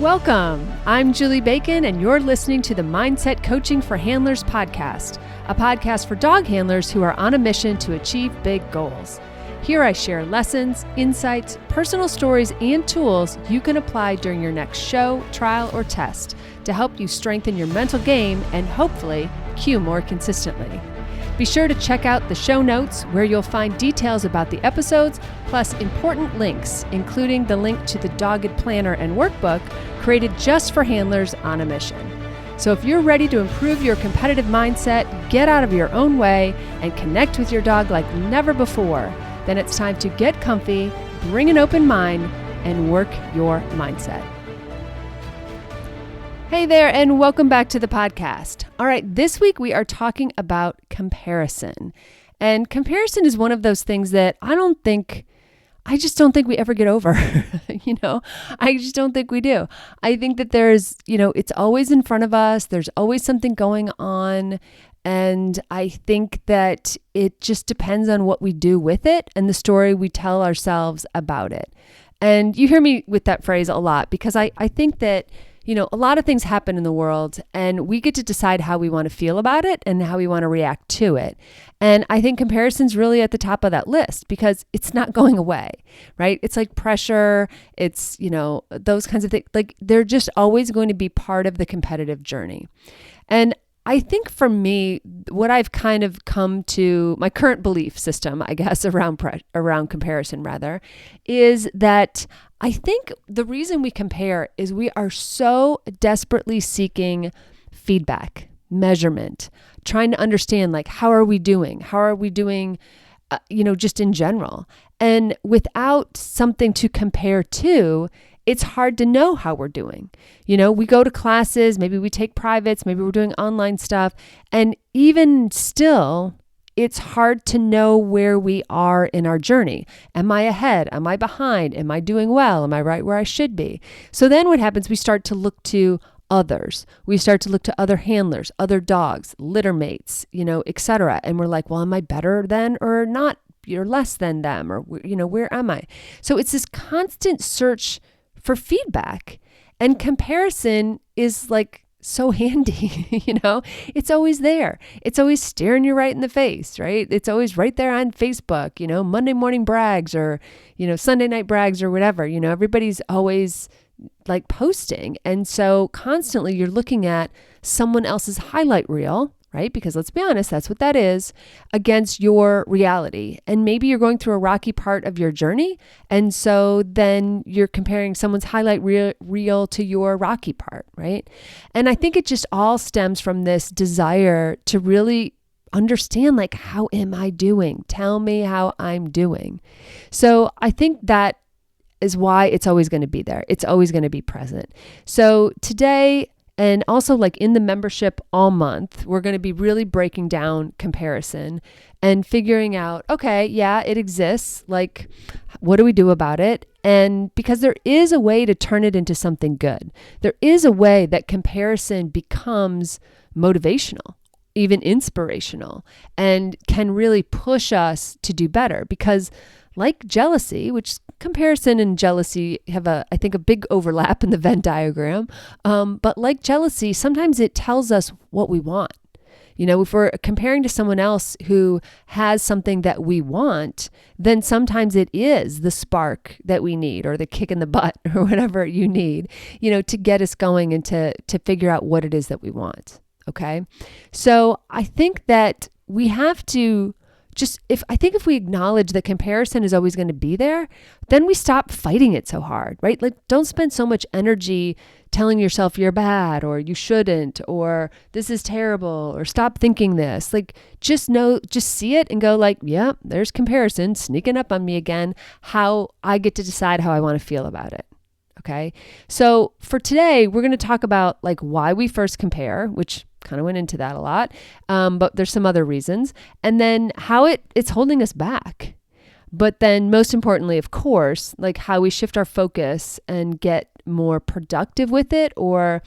Welcome. I'm Julie Bacon, and you're listening to the Mindset Coaching for Handlers podcast, a podcast for dog handlers who are on a mission to achieve big goals. Here I share lessons, insights, personal stories, and tools you can apply during your next show, trial, or test to help you strengthen your mental game and hopefully cue more consistently. Be sure to check out the show notes where you'll find details about the episodes, plus important links, including the link to the Dogged Planner and Workbook created just for handlers on a mission. So if you're ready to improve your competitive mindset, get out of your own way, and connect with your dog like never before, then it's time to get comfy, bring an open mind, and work your mindset. Hey there, and welcome back to the podcast. All right, this week we are talking about comparison. And comparison is one of those things that I just don't think we ever get over. I just don't think we do. I think that there's, it's always in front of us. There's always something going on. And I think that it just depends on what we do with it and the story we tell ourselves about it. And you hear me with that phrase a lot because I think that a lot of things happen in the world and we get to decide how we want to feel about it and how we want to react to it. And I think comparison's really at the top of that list because it's not going away, right? It's like pressure, it's, those kinds of things. Like they're just always going to be part of the competitive journey. And I think for me, what I've kind of come to, my current belief system, I guess, around comparison rather, is that I think the reason we compare is we are so desperately seeking feedback, measurement, trying to understand like, how are we doing? How are we doing, just in general? And without something to compare to, it's hard to know how we're doing. We go to classes, maybe we take privates, maybe we're doing online stuff. And even still, it's hard to know where we are in our journey. Am I ahead? Am I behind? Am I doing well? Am I right where I should be? So then what happens? We start to look to others. We start to look to other handlers, other dogs, litter mates, etc. And we're like, well, am I better than or not? You're less than them, or, where am I? So it's this constant search for feedback, and comparison is like so handy, it's always there. It's always staring you right in the face, right? It's always right there on Facebook, Monday morning brags or, Sunday night brags or whatever, everybody's always like posting. And so constantly you're looking at someone else's highlight reel, right? Because let's be honest, that's what that is, against your reality. And maybe you're going through a rocky part of your journey. And so then you're comparing someone's highlight reel to your rocky part, right? And I think it just all stems from this desire to really understand, like, how am I doing? Tell me how I'm doing. So I think that is why it's always going to be there. It's always going to be present. So today, and also like in the membership all month, we're going to be really breaking down comparison and figuring out, okay, yeah, it exists. Like, what do we do about it? And because there is a way to turn it into something good. There is a way that comparison becomes motivational, even inspirational, and can really push us to do better. Because like jealousy, which comparison and jealousy have I think a big overlap in the Venn diagram. But like jealousy, sometimes it tells us what we want. If we're comparing to someone else who has something that we want, then sometimes it is the spark that we need, or the kick in the butt, or whatever you need, to get us going and to figure out what it is that we want. Okay. So I think that we have to if we acknowledge that comparison is always going to be there, then we stop fighting it so hard, right? Like, don't spend so much energy telling yourself you're bad, or you shouldn't, or this is terrible, or stop thinking this. Like, just see it and go like, yeah, there's comparison sneaking up on me again. How I get to decide how I want to feel about it. Okay. So for today, we're going to talk about like why we first compare, which kind of went into that a lot. But there's some other reasons, and then how it's holding us back. But then most importantly, of course, like how we shift our focus and get more productive with it, or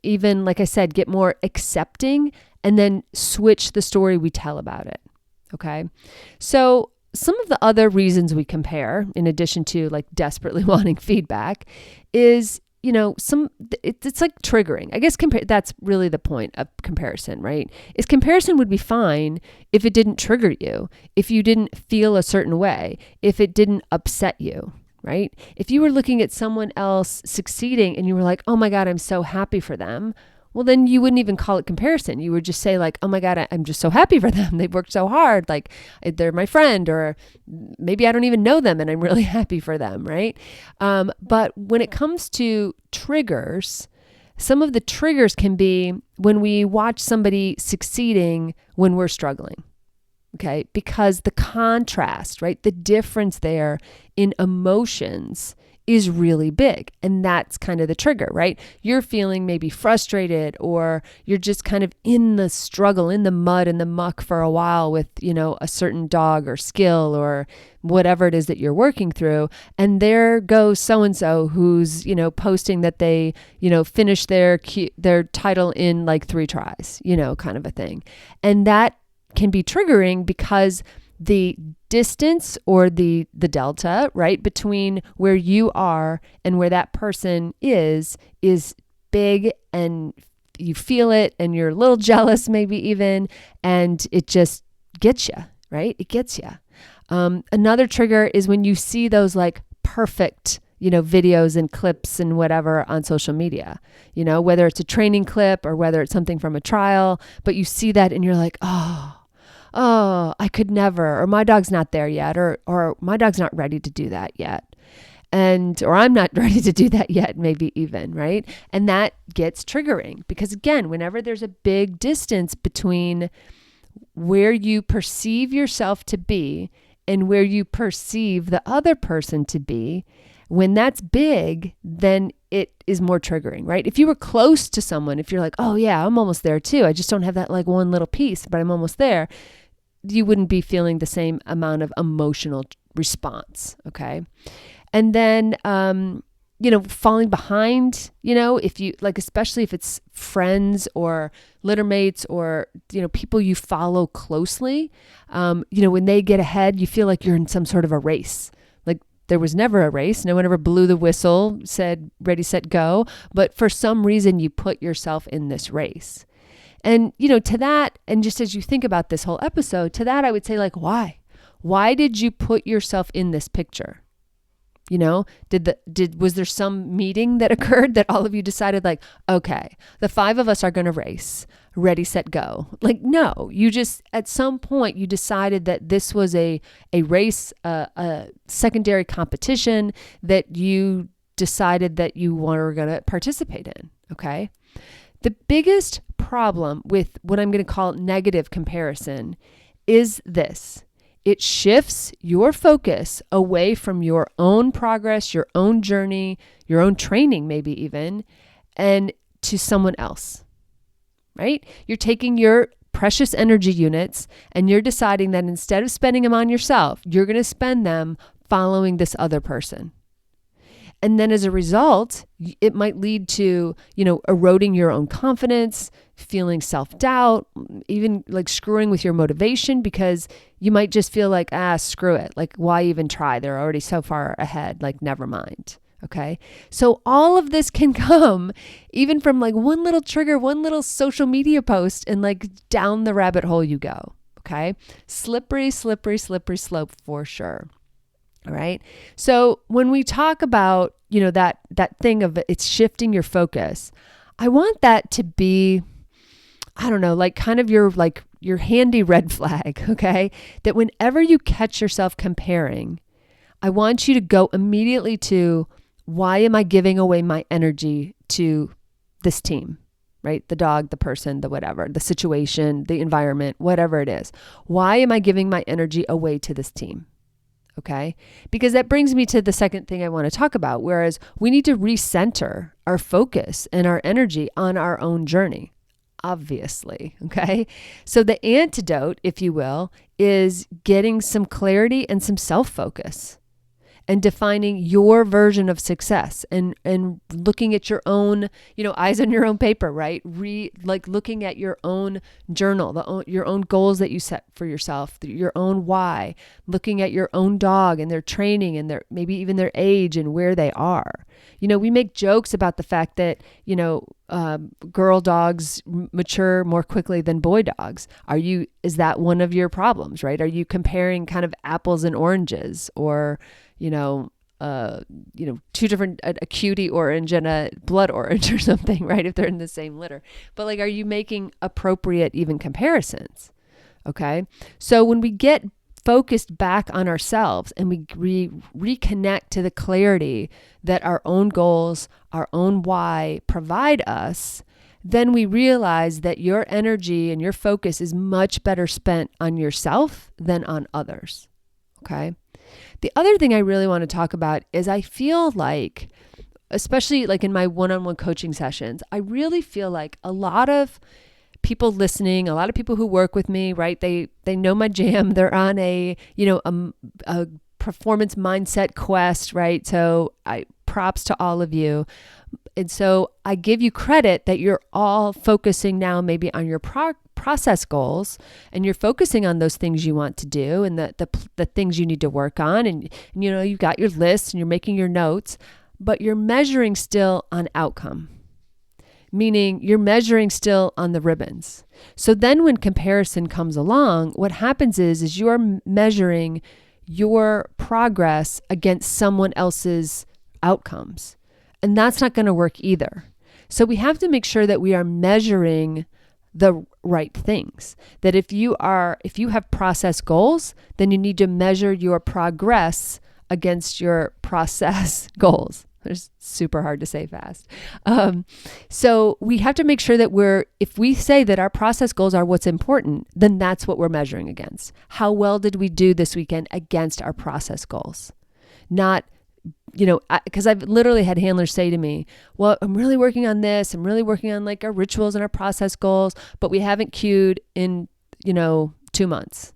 even, like I said, get more accepting, and then switch the story we tell about it. Okay. So some of the other reasons we compare, in addition to like desperately wanting feedback, is it's like triggering. I guess that's really the point of comparison, right? Is comparison would be fine if it didn't trigger you, if you didn't feel a certain way, if it didn't upset you, right? If you were looking at someone else succeeding and you were like, oh my God, I'm so happy for them. Well, then you wouldn't even call it comparison. You would just say like, oh my God, I'm just so happy for them. They've worked so hard. Like they're my friend, or maybe I don't even know them and I'm really happy for them, right? But when it comes to triggers, some of the triggers can be when we watch somebody succeeding when we're struggling. Okay, because the contrast, right? The difference there in emotions is really big. And that's kind of the trigger, right? You're feeling maybe frustrated, or you're just kind of in the struggle, in the mud and the muck for a while with, a certain dog or skill or whatever it is that you're working through. And there goes so-and-so who's, posting that they, finished their title in like 3 tries, kind of a thing. And that can be triggering because the distance or the delta, right, between where you are and where that person is big, and you feel it and you're a little jealous maybe even, and it just gets you, right? It gets you. Another trigger is when you see those like perfect, videos and clips and whatever on social media, whether it's a training clip or whether it's something from a trial, but you see that and you're like, oh, I could never, or my dog's not there yet, or my dog's not ready to do that yet. Or I'm not ready to do that yet, maybe even, right? And that gets triggering because again, whenever there's a big distance between where you perceive yourself to be and where you perceive the other person to be, when that's big, then it is more triggering, right? If you were close to someone, if you're like, oh yeah, I'm almost there too. I just don't have that like one little piece, but I'm almost there. You wouldn't be feeling the same amount of emotional response, okay? And then, falling behind, if you like, especially if it's friends or littermates or, people you follow closely, when they get ahead, you feel like you're in some sort of a race. Like there was never a race. No one ever blew the whistle, said, ready, set, go. But for some reason, you put yourself in this race. And, to that, and just as you think about this whole episode, to that, I would say like, why? Why did you put yourself in this picture? Was there some meeting that occurred that all of you decided like, okay, the 5 of us are going to race, ready, set, go? Like, no, you just, at some point you decided that this was a race, a secondary competition that you decided that you were going to participate in. Okay. The biggest problem with what I'm going to call negative comparison is this. It shifts your focus away from your own progress, your own journey, your own training, maybe even, and to someone else, right? You're taking your precious energy units and you're deciding that instead of spending them on yourself, you're going to spend them following this other person. And then as a result, it might lead to, eroding your own confidence, feeling self-doubt, even like screwing with your motivation because you might just feel like, screw it. Like, why even try? They're already so far ahead. Like, never mind. Okay. So all of this can come even from like one little trigger, one little social media post, and like down the rabbit hole you go. Okay. Slippery, slippery, slippery slope for sure. All right. So when we talk about, that thing of it's shifting your focus, I want that to be, I don't know, like kind of your handy red flag. Okay. That whenever you catch yourself comparing, I want you to go immediately to, why am I giving away my energy to this team? Right? The dog, the person, the whatever, the situation, the environment, whatever it is. Why am I giving my energy away to this team? Okay. Because that brings me to the second thing I want to talk about, whereas we need to recenter our focus and our energy on our own journey, obviously. Okay. So the antidote, if you will, is getting some clarity and some self-focus. and defining your version of success and looking at your own, eyes on your own paper, right? Like looking at your own journal, your own goals that you set for yourself, your own why, looking at your own dog and their training and maybe even their age and where they are. We make jokes about the fact that, girl dogs mature more quickly than boy dogs. Is that one of your problems, right? Are you comparing kind of apples and oranges, or, two different, a cutie orange and a blood orange or something, right? If they're in the same litter. But like, are you making appropriate even comparisons? Okay. So when we get focused back on ourselves and we reconnect to the clarity that our own goals, our own why provide us, then we realize that your energy and your focus is much better spent on yourself than on others. Okay. The other thing I really want to talk about is I feel like, especially like in my one-on-one coaching sessions, I really feel like a lot of people listening, a lot of people who work with me, right? They know my jam. They're on a performance mindset quest, right? So props to all of you. And so I give you credit that you're all focusing now maybe on your process goals, and you're focusing on those things you want to do and the things you need to work on. And you've got your lists and you're making your notes, but you're measuring still on outcome. Meaning you're measuring still on the ribbons. So then when comparison comes along, what happens is you're measuring your progress against someone else's outcomes. And that's not going to work either. So we have to make sure that we are measuring the right things. That if you have process goals, then you need to measure your progress against your process goals. It's super hard to say fast. So we have to make sure that if we say that our process goals are what's important, then that's what we're measuring against. How well did we do this weekend against our process goals? Not, because I've literally had handlers say to me, well, I'm really working on this. I'm really working on like our rituals and our process goals, but we haven't queued in, 2 months.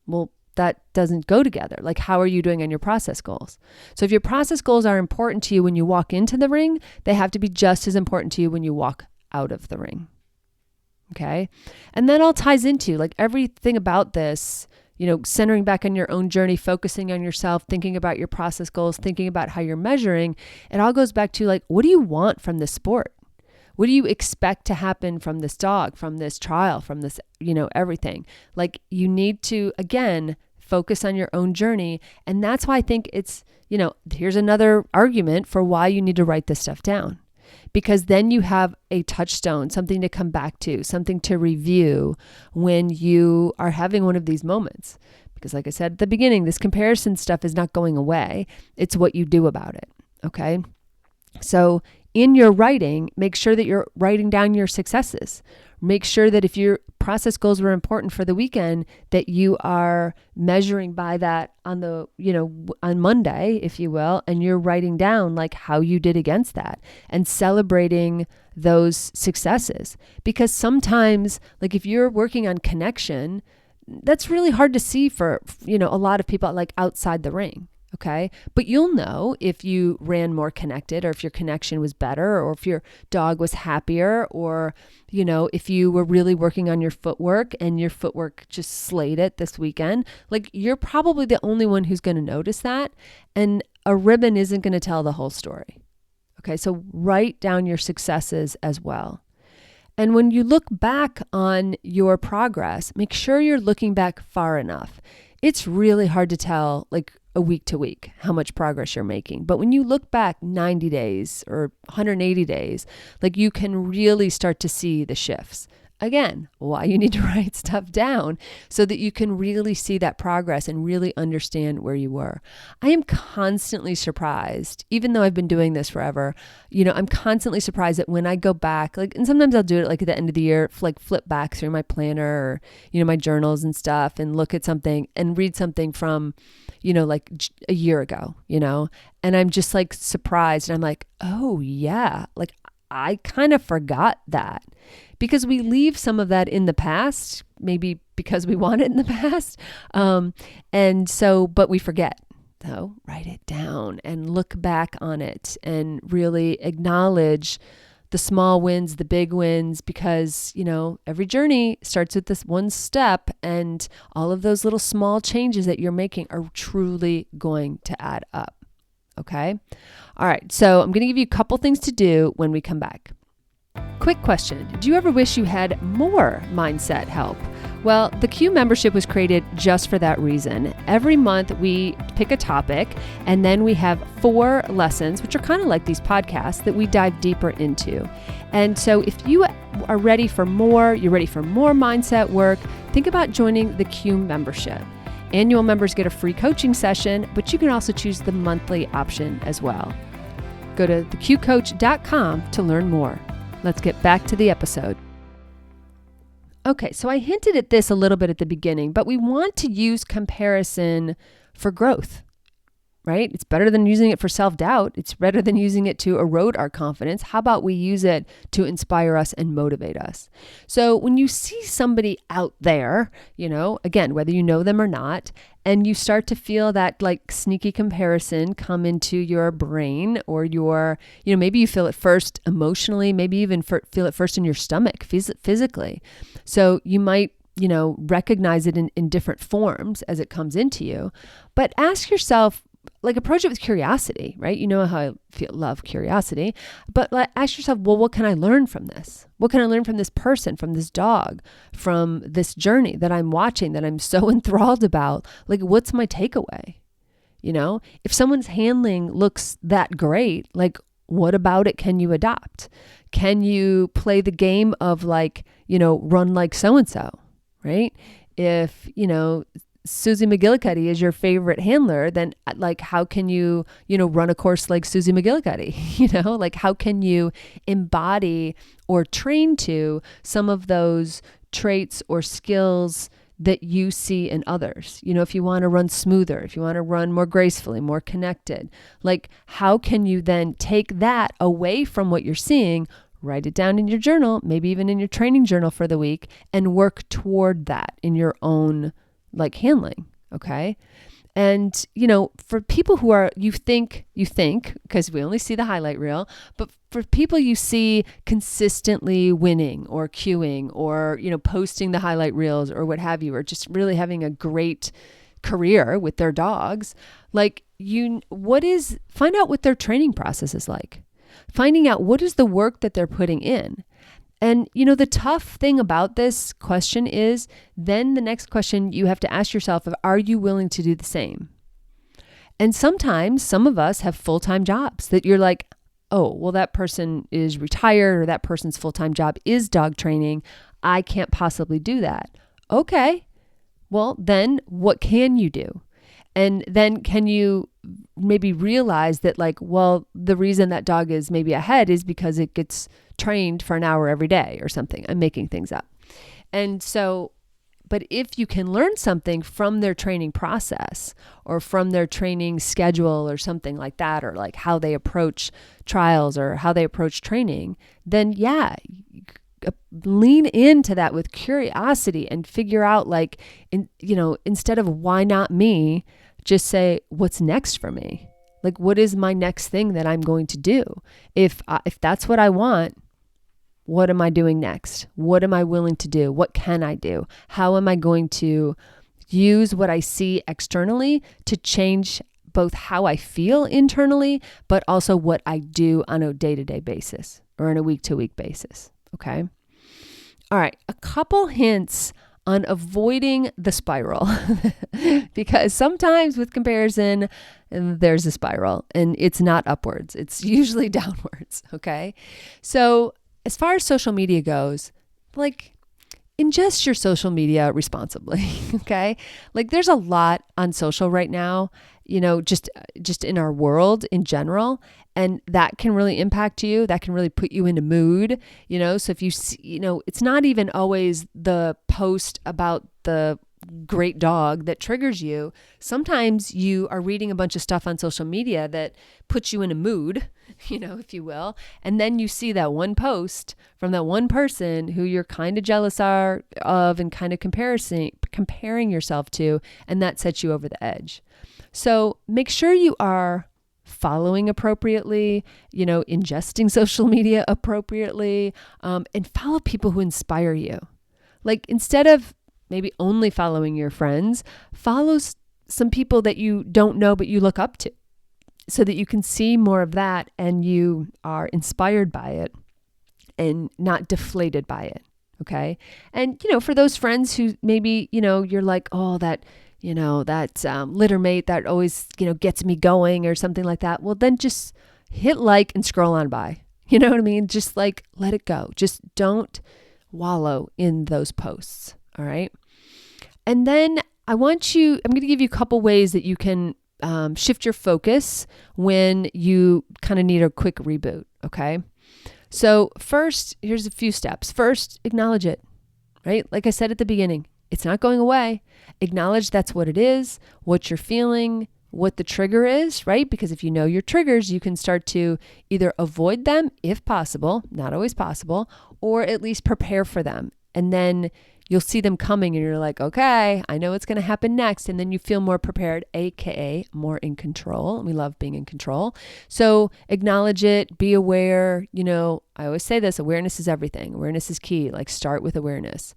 Well, that doesn't go together. Like, how are you doing on your process goals? So if your process goals are important to you when you walk into the ring, they have to be just as important to you when you walk out of the ring. Okay. And that all ties into like everything about this, centering back on your own journey, focusing on yourself, thinking about your process goals, thinking about how you're measuring. It all goes back to like, what do you want from this sport? What do you expect to happen from this dog, from this trial, from this, everything? Like, you need to, again, focus on your own journey. And that's why I think it's, here's another argument for why you need to write this stuff down. Because then you have a touchstone, something to come back to, something to review when you are having one of these moments. Because like I said at the beginning, this comparison stuff is not going away. It's what you do about it. Okay. So in your writing, make sure that you're writing down your successes. Make sure that if your process goals were important for the weekend, that you are measuring by that on on Monday, if you will, and you're writing down like how you did against that and celebrating those successes. Because sometimes, like if you're working on connection, that's really hard to see for, a lot of people like outside the ring. Okay. But you'll know if you ran more connected, or if your connection was better, or if your dog was happier, or, if you were really working on your footwork and your footwork just slayed it this weekend. Like, you're probably the only one who's going to notice that. And a ribbon isn't going to tell the whole story. Okay. So write down your successes as well. And when you look back on your progress, make sure you're looking back far enough. It's really hard to tell, like, a week to week, how much progress you're making. But when you look back 90 days or 180 days, like, you can really start to see the shifts. Again, why you need to write stuff down so that you can really see that progress and really understand where you were. I am constantly surprised, even though I've been doing this forever, I'm constantly surprised that when I go back, like, and sometimes I'll do it like at the end of the year, like flip back through my planner or, my journals and stuff and look at something and read something from, like a year ago, and I'm just like surprised. And I'm like, oh yeah, like I kind of forgot that. Because we leave some of that in the past, maybe because we want it in the past. But we forget. though, write it down and look back on it and really acknowledge the small wins, the big wins, because, every journey starts with this one step, and all of those little small changes that you're making are truly going to add up. Okay. All right. So I'm going to give you a couple things to do when we come back. Quick question. Do you ever wish you had more mindset help? Well, the Q membership was created just for that reason. Every month we pick a topic, and then we have 4 lessons, which are kind of like these podcasts, that we dive deeper into. And so if you are ready for more, you're ready for more mindset work, think about joining the Q membership. Annual members get a free coaching session, but you can also choose the monthly option as well. Go to theqcoach.com to learn more. Let's get back to the episode. Okay, so I hinted at this a little bit at the beginning, but we want to use comparison for growth, right? It's better than using it for self-doubt. It's better than using it to erode our confidence. How about we use it to inspire us and motivate us? So when you see somebody out there, again, whether you know them or not, and you start to feel that like sneaky comparison come into your brain, or your, maybe you feel it first emotionally, maybe even feel it first in your stomach physically. So you might, recognize it in different forms as it comes into you, but ask yourself, approach it with curiosity, right? You know how I love curiosity, but ask yourself, well, what can I learn from this? What can I learn from this person, from this dog, from this journey that I'm watching, that I'm so enthralled about? What's my takeaway? If someone's handling looks that great, what about it can you adopt? Can you play the game of run like so-and-so, right? If, Susie McGillicuddy is your favorite handler, then how can you, run a course like Susie McGillicuddy? How can you embody or train to some of those traits or skills that you see in others? If you want to run smoother, if you want to run more gracefully, more connected, how can you then take that away from what you're seeing, write it down in your journal, maybe even in your training journal for the week, and work toward that in your own handling. Okay. And, for people who are, you think, because we only see the highlight reel, but for people you see consistently winning or queuing or, posting the highlight reels or what have you, or just really having a great career with their dogs, find out what their training process is like. Finding out what is the work that they're putting in. And, the tough thing about this question is then the next question you have to ask yourself, are you willing to do the same? And sometimes some of us have full-time jobs that you're like, oh, well, that person is retired, or that person's full-time job is dog training. I can't possibly do that. Okay. Well, then what can you do? And then can you maybe realize that the reason that dog is maybe ahead is because it gets trained for an hour every day or something. I'm making things up. And so, but if you can learn something from their training process or from their training schedule or something like that, or how they approach trials or how they approach training, then lean into that with curiosity and figure out instead of why not me, just say, what's next for me? What is my next thing that I'm going to do? If that's what I want, what am I doing next? What am I willing to do? What can I do? How am I going to use what I see externally to change both how I feel internally, but also what I do on a day-to-day basis or on a week-to-week basis? Okay. All right. A couple hints on avoiding the spiral because sometimes with comparison, there's a spiral and it's not upwards. It's usually downwards. Okay. So as far as social media goes, ingest your social media responsibly. Okay. There's a lot on social right now, just in our world in general. And that can really impact you. That can really put you in a mood, so if you see, it's not even always the post about the great dog that triggers you. Sometimes you are reading a bunch of stuff on social media that puts you in a mood, if you will. And then you see that one post from that one person who you're kind of jealous of and kind of comparing yourself to, and that sets you over the edge. So make sure you are following appropriately, ingesting social media appropriately, and follow people who inspire you. Like instead of maybe only following your friends, follow some people that you don't know but you look up to so that you can see more of that and you are inspired by it and not deflated by it. Okay. And, for those friends who maybe, you're like, oh, that litter mate that always, gets me going or something like that. Well, then just hit like and scroll on by. You know what I mean? Just like, let it go. Just don't wallow in those posts. All right. And then I'm going to give you a couple ways that you can shift your focus when you kind of need a quick reboot. Okay. So first, here's a few steps. First, acknowledge it, right? Like I said at the beginning, it's not going away. Acknowledge that's what it is, what you're feeling, what the trigger is, right? Because if you know your triggers, you can start to either avoid them if possible, not always possible, or at least prepare for them. And then you'll see them coming and you're like, okay, I know what's going to happen next. And then you feel more prepared, AKA more in control. We love being in control. So acknowledge it, be aware. I always say this, awareness is everything. Awareness is key. Like start with awareness.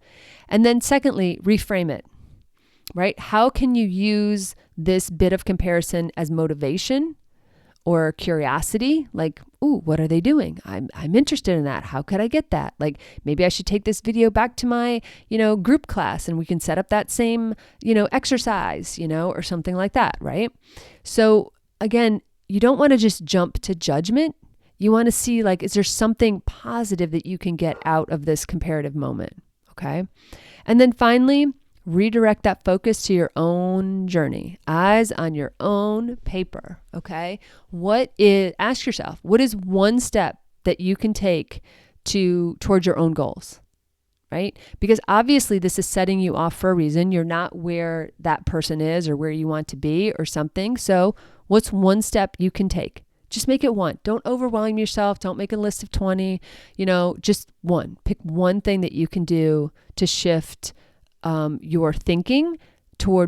And then secondly, reframe it, right? How can you use this bit of comparison as motivation or curiosity? Like, ooh, what are they doing? I'm interested in that. How could I get that? Like maybe I should take this video back to my, group class and we can set up that same, exercise, or something like that, right? So again, you don't want to just jump to judgment. You want to see like, is there something positive that you can get out of this comparative moment? Okay. And then finally, redirect that focus to your own journey, eyes on your own paper. Okay. Ask yourself, what is one step that you can take towards your own goals, right? Because obviously this is setting you off for a reason. You're not where that person is or where you want to be or something. So what's one step you can take? Just make it one. Don't overwhelm yourself. Don't make a list of 20, just one. Pick one thing that you can do to shift your thinking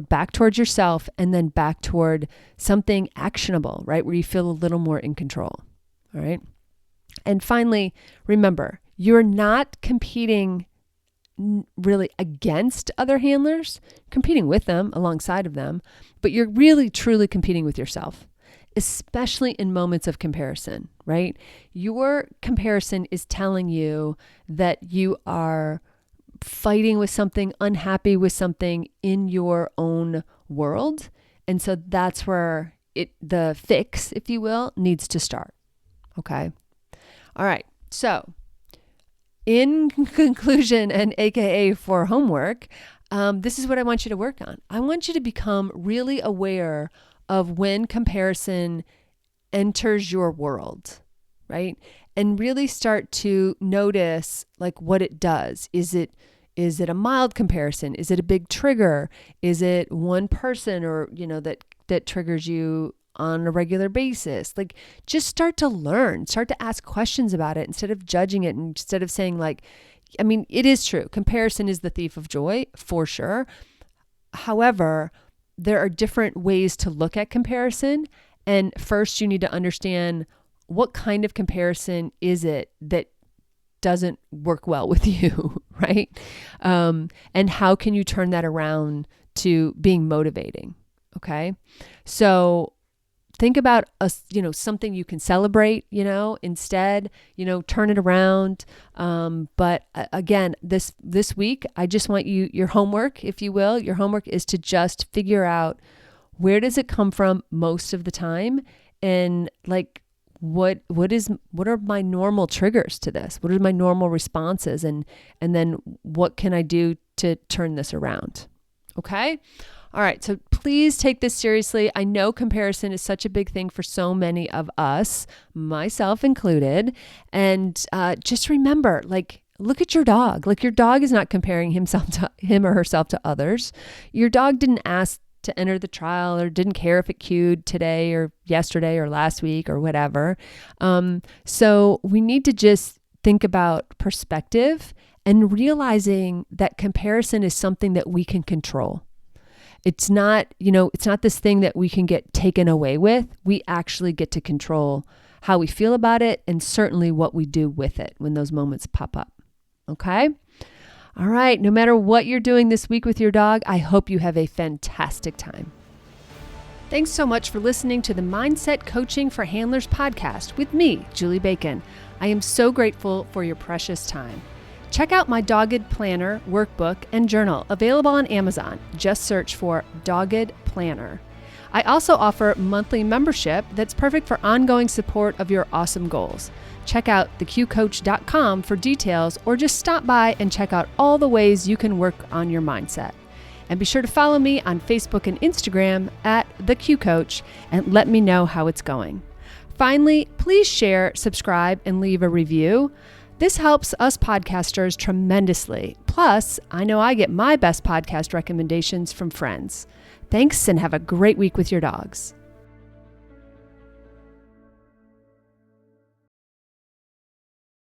back towards yourself and then back toward something actionable, right? Where you feel a little more in control. All right. And finally, remember, you're not competing really against other handlers, competing with them, alongside of them, but you're really truly competing with yourself, especially in moments of comparison, right? Your comparison is telling you that you are fighting with something, unhappy with something in your own world. And so that's where the fix, if you will, needs to start. Okay. All right. So in conclusion and AKA for homework, this is what I want you to work on. I want you to become really aware of when comparison enters your world, right? And really start to notice like what it does. Is it a mild comparison? Is it a big trigger? Is it one person or, that triggers you on a regular basis? Like just start to learn, start to ask questions about it instead of judging it. And instead of saying like, it is true. Comparison is the thief of joy for sure. However, there are different ways to look at comparison. And first you need to understand what kind of comparison is it that doesn't work well with you, right? And how can you turn that around to being motivating? Okay. So think about something you can celebrate, instead, turn it around. But again, this week, I just want your homework, if you will, your homework is to just figure out where does it come from most of the time? And like, what are my normal triggers to this? What are my normal responses? And then what can I do to turn this around? Okay. All right. So please take this seriously. I know comparison is such a big thing for so many of us, myself included. And just remember, like, look at your dog. Like your dog is not comparing him or herself to others. Your dog didn't ask to enter the trial or didn't care if it queued today or yesterday or last week or whatever. So we need to just think about perspective and realizing that comparison is something that we can control. It's not, it's not this thing that we can get taken away with. We actually get to control how we feel about it and certainly what we do with it when those moments pop up. Okay? All right. No matter what you're doing this week with your dog, I hope you have a fantastic time. Thanks so much for listening to the Mindset Coaching for Handlers podcast with me, Julie Bacon. I am so grateful for your precious time. Check out my Dogged Planner workbook and journal available on Amazon. Just search for Dogged Planner. I also offer monthly membership that's perfect for ongoing support of your awesome goals. Check out theqcoach.com for details, or just stop by and check out all the ways you can work on your mindset. And be sure to follow me on Facebook and Instagram at theqcoach and let me know how it's going. Finally, please share, subscribe, and leave a review. This helps us podcasters tremendously. Plus, I know I get my best podcast recommendations from friends. Thanks, and have a great week with your dogs.